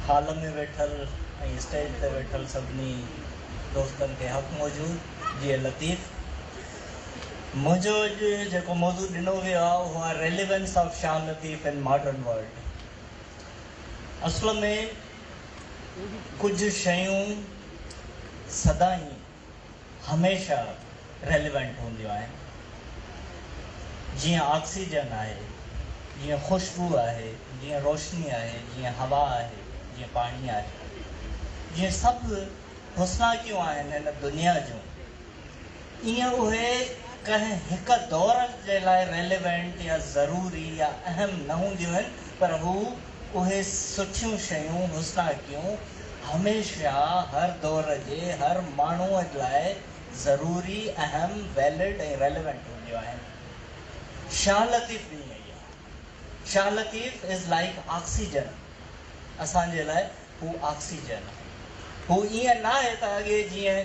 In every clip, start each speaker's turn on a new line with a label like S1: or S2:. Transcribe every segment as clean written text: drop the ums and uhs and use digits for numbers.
S1: हाल में वेठल स्टेज ते वेठल सभिनी दोस्तन के हक़ मौजूद जी लतीफ़ मुझो जो मौजूद दिनों वियो आहे relevance of Shah Latif in modern world. असल में कुछ शयूं सदाई हमेशा रेलिवेंट होंदियूं आहिनि। जीअं ऑक्सीजन आहे, जीअं खुशबू आहे, जीअं रोशनी आहे, जीअं हवा आहे, जीअं पानी आहे, जीअं सभु हुस्नाकियूं आहिनि हिन दुनिया जूं, ईअं उहे कंहिं हिक दौर जे लाइ रेलिवेंट या ज़रूरी या अहम न हूंदियूं आहिनि, पर हू उहे सुठियूं शयूं हुस्नाकियूं हमेशा हर दौर जे हर माण्हूअ लाइ ज़रूरी, अहम, वैलिड ऐं रेलिवेंट हूंदियूं आहिनि। शाह लतीफ़ बि ईअं ई आहे। Shah Latif is like oxygen. असांजे लाइ हू ऑक्सीजन आहे। हू ईअं न आहे त अॻे जीअं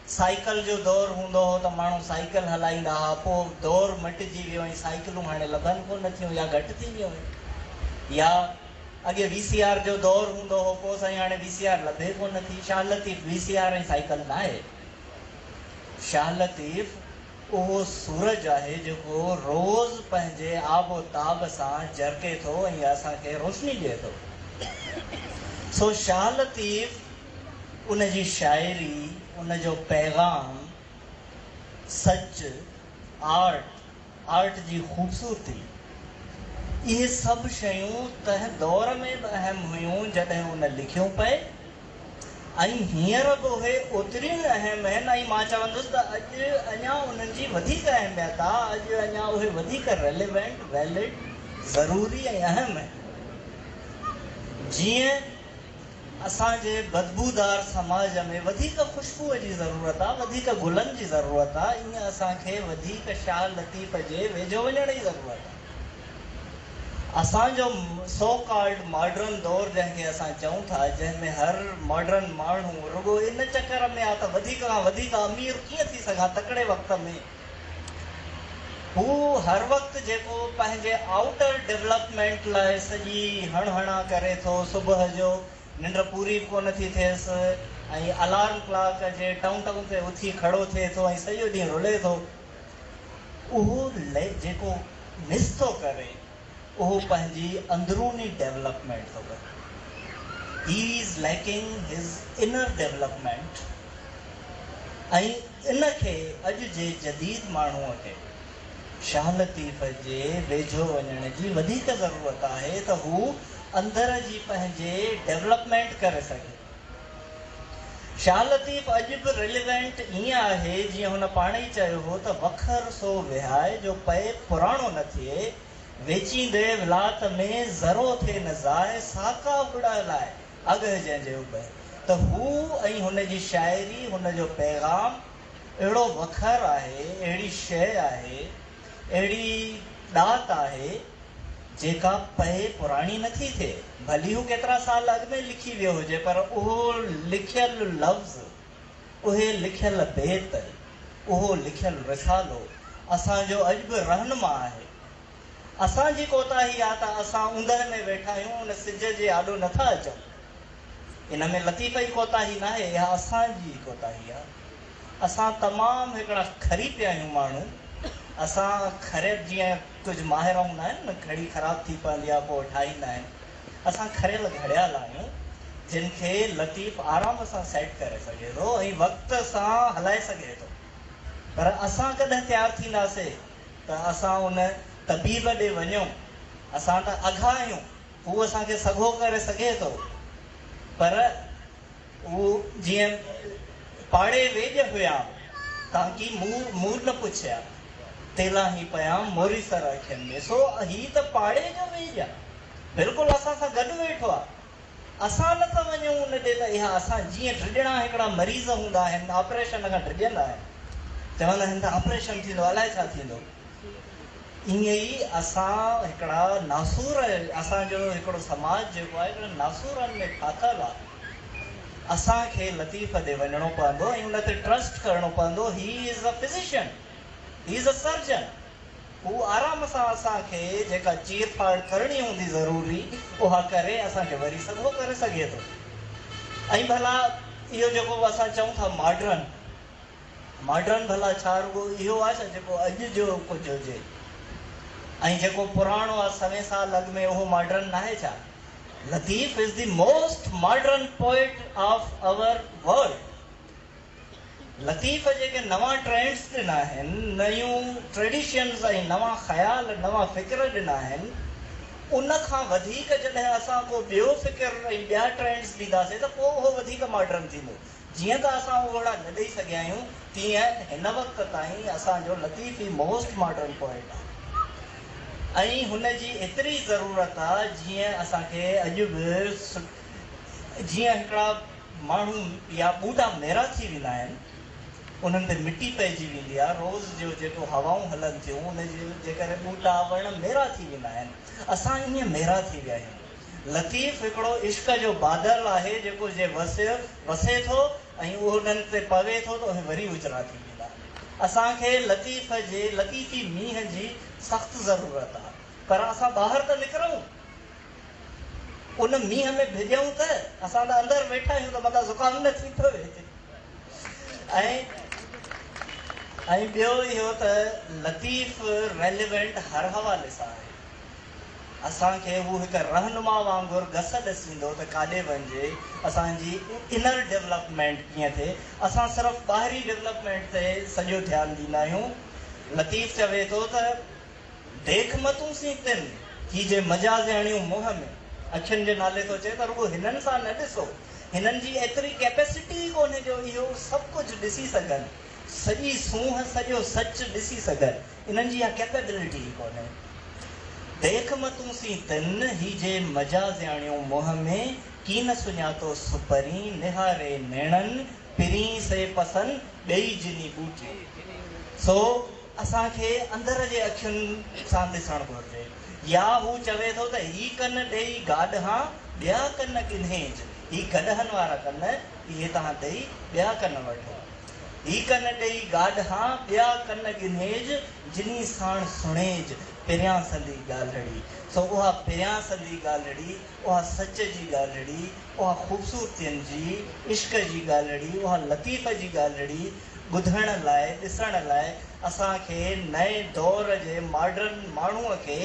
S1: साइकिल जो दौर हूंदो हो त माण्हू साइकिल हलाईंदा हुआ, पोइ दौर मटिजी वियो ऐं साइकिलूं हाणे लभनि कोन थियूं या घटि थी वियूं आहिनि। या अॻे VCR जो दौर हूंदो हो, पोइ साईं हाणे VCR लभे कोन थी। शाह लतीफ़ VCR ऐं साइकिल न आहे। शाह लतीफ़ उहो सूरज आहे जेको रोज़ पंहिंजे आबो ताब सां जरके थो ऐं असांखे रोशनी ॾिए थो। सो शाह लतीफ़ उन जी शाइरी, उन जो पैगाम, सच, आर्ट जी ख़ूबसूरती, इहे सभु शयूं तंहिं दौर में बि अहम हुयूं जॾहिं उन लिखियूं पए, ऐं हींअर बि उहे ओतिरियूं अहम आहिनि। ऐं मां चवंदुसि त अॼु अञा उन्हनि जी वधीक अहमियत आहे। अॼु अञा उहे वधीक रेलिवेंट, वैलिड, ज़रूरी ऐं अहम आहिनि। जीअं असांजे बदबूदार समाज में वधीक खुशबूअ जी ज़रूरत आहे, वधीक गुलनि जी ज़रूरत आहे, ईअं असांखे वधीक शाह लतीफ़ जे वेझो वञण जी ज़रूरत आहे। असांजो सो कॉल्ड मॉडर्न दौर जंहिंखे असां चऊं था, जंहिंमें हर मॉडर्न माण्हू रुगो इन चकर में आहे त वधीक खां वधीक अमीर कीअं थी सघां तकिड़े वक़्त में। हू हर वक़्तु जेको पंहिंजे आउटर डेवलपमेंट लाइ सॼी हणहणा करे थो, सुबुह जो निंड पूरी कोन थी थिएसि ऐं अलार्म क्लॉक जे टऊं टऊं ते उथी खड़ो थिए थो ऐं सॼो ॾींहुं रुले थो, उहो जेको मिस थो करे उहो पंहिंजी अंदरूनी डेवलपमेंट थो करे। ही इज़ लैकिंग हिज इनर डेवलपमेंट। ऐं इनखे अॼु जे जदीद माण्हूअ खे शाह लतीफ़ जे वेझो वञण जी वधीक ज़रूरत आहे त हू अंदर जी पंहिंजे डेवलपमेंट करे सघे। शाह लतीफ़ अॼु बि रिलेवेंट ईअं आहे जीअं हुन पाण ई चयो हो त वखर सो विहाए जो पए पुराणो न थिए, वेचींदे विलात में ज़रो थिए न ज़ाए, साका बुड़ा लाइ अॻ जंहिंजे उबे। त हू ऐं हुन जी शाइरी, हुन जो पैगाम अहिड़ो वखर आहे, अहिड़ी शइ आहे, अहिड़ी ॾात आहे जेका पए पुराणी नथी थिए। भली हू केतिरा साल अॻु में लिखी वियो हुजे, पर उहो लिखियल लफ़्ज़, उहे लिखियल बेत, उहो लिखियल रिसालो असांजो अॼु बि रहनुमा आहे। असांजी कोताही आहे त असां ऊंदहि में वेठा आहियूं, उन सिज जे आॾो नथा अचूं। इन में लतीफ़ जी कोताही न आहे, इहा असांजी कोताही आहे। असां तमामु हिकिड़ा खरी पिया आहियूं माण्हू। असां खरे, जीअं कुझु माहिर हूंदा आहिनि न, घड़ी ख़राबु थी पवंदी आहे पोइ ठाहींदा आहिनि, असां खरियल घड़ियाल आहियूं जिन खे लतीफ़ आराम सां सेट करे सघे थो ऐं वक़्त सां हलाए सघे थो। पर असां कॾहिं तयारु थींदासीं त असां उन तबीब ॾे वञूं? असां त अघा आहियूं, हू असांखे सघो करे सघे थो, पर उहो जीअं पाड़े वेॼ हुया ताकी मूं न पुछिया, तेला ही पया मोरी सर अखियुनि में। सो ही त पाड़े जो वेॼ आहे, बिल्कुलु असां सां गॾु वेठो आहे। असां नथा वञूं उन ॾे त इहा असां जीअं ड्रिॼणा हिकिड़ा मरीज़ हूंदा आहिनि, ऑपरेशन खां ड्रिॼंदा आहिनि, चवंदा आहिनि त ऑपरेशन थींदो, अलाए छा थींदो। ईअं ई असां हिकिड़ा नासूर, असांजो हिकिड़ो समाज जेको आहे हिकिड़े नासूरनि में फाथल आहे। असांखे लतीफ़ ॾे वञिणो पवंदो ऐं उन ते ट्रस्ट करिणो पवंदो। He is a physician, he is a surgeon. हू आराम सां असांखे जेका चीर फाड़ करणी हूंदी ज़रूरी उहा करे असांखे वरी सभु करे सघे थो। ऐं भला इहो जेको असां चऊं था मॉडर्न भला छा रुगो इहो आहे छा जेको अॼु जो कुझु हुजे ऐं जेको पुराणो आहे सवे साल अॻु में उहो मॉडर्न न आहे छा? Latif is the most modern poet of our world. Latif जेके नवां ट्रेंड्स ॾिना आहिनि, नयूं ट्रेडिशन्स ऐं नवां ख़्याल नवां फ़िक्र ॾिना आहिनि, उन खां वधीक जॾहिं असां को ॿियो फ़िक्र ऐं ॿिया ट्रेंड्स ॾींदासीं त पोइ उहो वधीक मॉडर्न थींदो। जीअं त असां ओहिड़ा न ॾेई सघिया आहियूं तीअं हिन वक़्त ताईं असांजो लतीफ़ ई मोस्ट मॉडर्न पोइट आहे ऐं हुनजी एतिरी ज़रूरत आहे जीअं असांखे अॼु बि जीअं हिकिड़ा माण्हू या ॿूटा मेरा थी वेंदा आहिनि, उन्हनि ते मिटी पइजी वेंदी आहे, रोज़ जो जेको हवाऊं हलनि थियूं उनजे जे करे ॿूटा वण मेरा थी वेंदा आहिनि, असां ईअं मेरा थी विया आहियूं। लतीफ़ हिकिड़ो इश्क जो बादल आहे जेको जे वसे थो ऐं उहो उन्हनि ते पवे थो त उहे वरी उजरा थी वेंदा। असांखे लतीफ़ जे लतीफ़ी मींहं जी सख़्तु ज़रूरत आहे, पर असां ॿाहिरि त निकिरूं, उन मींहं में भिॼूं त असां त अंदरि वेठा आहियूं त मथां ज़ुकाम न थी पवे। ऐं ॿियो इहो त लतीफ़ रेलिवेंट हर हवाले सां आहे। असांखे हू हिकु रहनुमा वांगुरु घस ॾसींदो त काॾे वञिजे, असांजी इनर डेवलपमेंट कीअं थिए। असां सिर्फ़ु ॿाहिरी डेवलपमेंट ते सॼो ध्यानु ॾींदा आहियूं। लतीफ़ चवे थो त देख मतूं सीतिन ही जे मजाज़ियाणियूं मुंहं में, अखियुनि जे नाले थो चए त रुगो हिननि सां न ॾिसो, हिननि जी एतिरी कैपेसिटी कोन्हे जो इहो सभु कुझु ॾिसी सघनि, सॼी सूंहं सॼो सच ॾिसी सघनि, इन्हनि जी इहा कैपेबिलिटी कोन्हे। देख मतूं सीतिन ही जे मजाज़ियाणियूं मुंहं में, की न सुञातो सुपरी निहारे नेणनि, पिरी से पसंद ॿेई जिनी ॿूटी। सो असांखे अंदर जे अखियुनि सां ॾिसणु घुरिजे। या हू चवे थो त ही कन ॾेई गाॾहां ॿिया कन किन्हेज, ही गॾहनि वारा कन इहे तव्हां ॾेई ॿिया कन वठो, ही कन ॾेई गाॾहां ॿिया कन गिन्हेज, जिनी साण सुणेज पहिरियां संदी ॻाल्हिड़ी। सो उहा पहिरियां संदी ॻाल्हिड़ी, उहा सच जी ॻाल्हिड़ी, उहा ख़ूबसूरतियुनि जी इश्क जी ॻाल्हिड़ी, उहा लतीफ़ जी ॻाल्हिड़ी ॿुधण लाइ ॾिसण लाइ असांखे नए दौर जे मॉडर्न माण्हूअ खे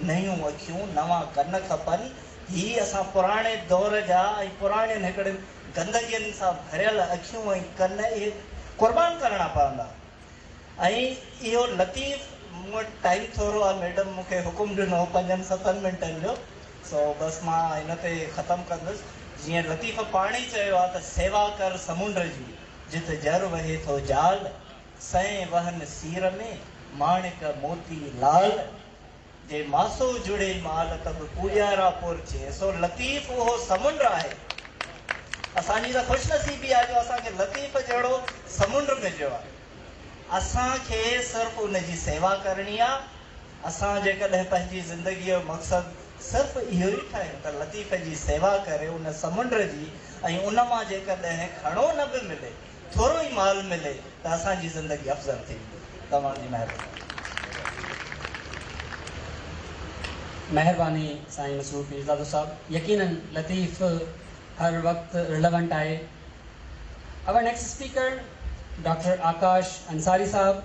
S1: नयूं अखियूं नवां कन खपनि। ही असां पुराणे दौर जा ऐं पुराणियुनि हिकिड़े गंदगियुनि सां भरियल अखियूं ऐं कन इहे क़ुर्बान करणा पवंदा। ऐं इहो लतीफ़ मूं वटि टाइम थोरो आहे, मैडम मूंखे हुकुम ॾिनो 5-7 मिंटनि जो, सो बसि मां हिन ते ख़तमु कंदुसि। जीअं लतीफ़ पाण ई चयो आहे त सेवा कर समुंड जी, जिते जर वहे थो जाल, सएं वहन सीर में माणिक मोती लाल, जे मासो जुड़े माल तब पूॼारा पुरचे। सो लतीफ़ उहो समुंड आहे। असांजी त ख़ुशनसीबी आहे जो असांखे लतीफ़ जहिड़ो समुंड मिलियो आहे। असांखे सिर्फ़ु उनजी सेवा करणी आहे। असां जेकॾहिं पंहिंजी ज़िंदगीअ जो मक़सदु सिर्फ़ु इहो ई ठाहियूं त लतीफ़ जी सेवा करे उन समुंड जी, ऐं उन मां जेकॾहिं घणो न बि मिले, थोरो ई माल मिले त असांजी ज़िंदगी अफ़ज़ल थी वेंदी। तव्हांजी महिरबानी।
S2: महिरबानी साईं मसूद पीरज़ादो साहब। यकीनन लतीफ़ हर वक्त रिलेवेंट आहे। अवर नेक्स्ट स्पीकर डॉक्टर आकाश अंसारी साहब,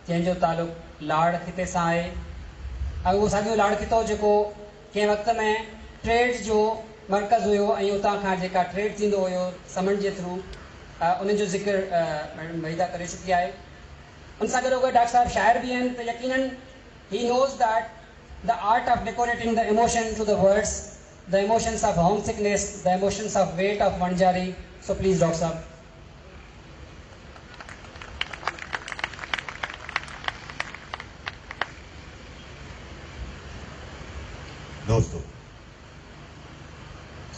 S2: जंहिंजो तालुक़ु लाड़ खिते सां आहे। ऐं उहो साॻियो लाड़ खितो जेको कंहिं वक़्त में ट्रेड जो मर्कज़ हुयो ऐं उतां खां जेका ट्रेड थींदो हुयो समंड जे थ्रू, उन्हनि जो ज़िक्र मैडम वहीदा करे चुकी आहे। उन सां गॾो गॾु डॉक्टर साहब शाइर भी आहिनि, त यकीनन he knows that the art of decorating the emotion to the words, the emotions of homesickness, the emotions of weight of Vanjari. So please, Dr. Saab.
S3: दोस्तों,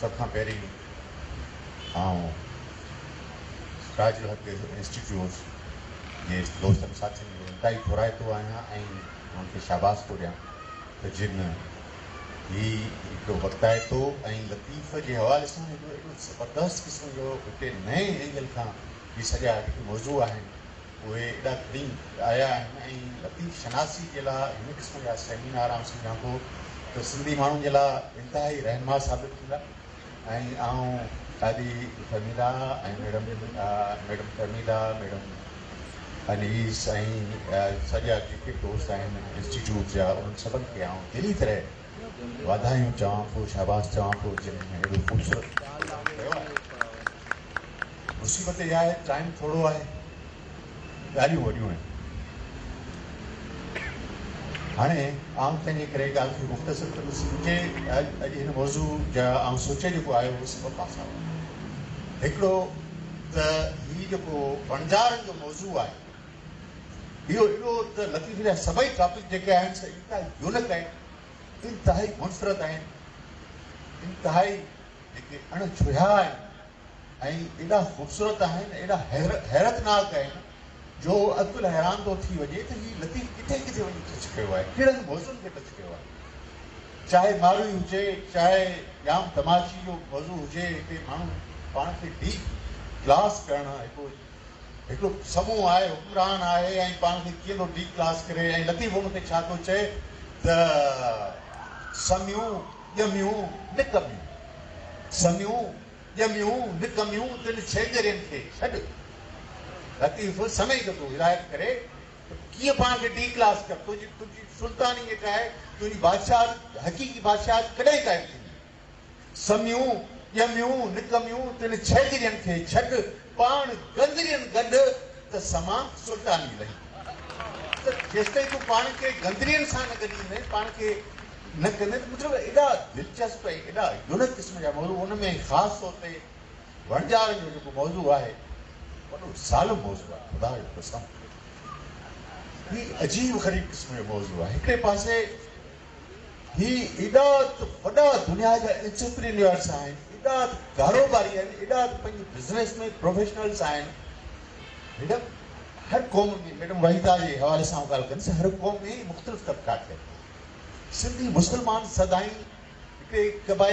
S3: सब खां पहिरीं सिराजुल हक़ इंस्टीट्यूट जे दोस्तनि साथियुनि जो इंताई घुराईंदो आहियां ऐं उन्हनि खे शाबाश थो ॾियां त जिन ही हिकिड़ो वक़्ताए थो ऐं लतीफ़ जे हवाले सां एॾो ज़बरदस्त क़िस्म जो हिते नए एंगल खां ही सॼा मौज़ू आहिनि उहे एॾा खणी आया आहिनि ऐं लतीफ़ शनासी जे लाइ हिन क़िस्म जा सेमिनार आउं सम्झां थो त सिंधी माण्हुनि जे लाइ इंतिहाई रहनुमा साबित थींदा। ऐं आउं ॾाढी फमीला ऐं मैडम फमीला, मैडम अनीस ऐं सॼा जेके दोस्त आहिनि इंस्टीट्यूट जा, उन्हनि सभिनि खे आउं दिली तरह वाधायूं चवां थो, शाबाश चवां थो, जिन हेॾो ख़ूबसूरत कमु कयो आहे। मुसीबत इहा आहे, टाइम थोरो आहे, ॻाल्हियूं वॾियूं आहिनि। हाणे आउं पंहिंजे करे ॻाल्हि खे मुख़्तसिर कंदुसि। मूंखे अॼु हिन मौज़ू जा आउं सोचे जेको आयो उहो सभु पासा हुआ। हिकिड़ो त हीउ जेको बणजारनि जो मौज़ू आहे, इहो एॾो त लतीफ़ जा सभई टॉपिक जेके आहिनि से इंतिहाई यूनिक आहिनि, इंतिहाई मुनफ़रत आहिनि, इंतिहाई जेके अणछुहिया आहिनि ऐं एॾा ख़ूबसूरत आहिनि, एॾा हैरतनाक आहिनि जो अकुल हैरान थो थी वञे त हीउ लतीफ़ किथे किथे वञी टच कयो आहे, कहिड़नि मौज़ुनि खे टच कयो आहे। चाहे मारूई हुजे, चाहे जाम तमाशी जो मौज़ू हुजे, हिते माण्हू पाण खे डीप क्लास करणु, हिकिड़ो समूह आहे, हुक्मरान आहे ऐं पाण खे कीअं थो डीप क्लास करे। ऐं लतीफ़ हुन ते छा थो चए त समियूं ॼमियूं निकमियूं, समियूं ॼमियूं निकमियूं, तिन छेजरियुनि खे छॾ। लतीफ़ समय जो थो हिदायत करे कीअं पाण खे डी क्लास कर। तुंहिंजी सुल्तानी जेका आहे, तुंहिंजी बादशाह, हक़ीक़ी बादशाह कॾहिं क़ाइमु थींदी। समियूं ॼमियूं निकमियूं, तिन छेजरियुनि खे छॾ, पाण गंदरियुनि गॾु त समा सुल्तानी लही। त जेसिताईं तूं पाण खे गंदरियुनि सां न गॾींदे, पाण खे न कंदे, मतिलबु एॾा दिलचस्प ऐं एॾा यूनिक क़िस्म जा मौज़ू। उन में ख़ासि तौर ते वणजारनि जो जेको मौज़ू आहे, वॾो सालो मौज़ू आहे, ख़ुदा जो कसम। हीउ अजीब ग़रीब क़िस्म जो मौज़ू आहे। हिकिड़े पासे हीउ एॾा वॾा दुनिया जा एंटरप्रेन्योर्स आहिनि, एॾा कारोबारी आहिनि, एॾा पंहिंजे बिज़नेस में प्रोफेशनल्स आहिनि। मैडम हर क़ौम में, मैडम वहीदा जे हवाले सां ॻाल्हि कंदुसि, हर क़ौम में मुख़्तलिफ़ तबिक़ात आहिनि। सिंधी मुस्लमान सदाईं हिकिड़े क़बाइल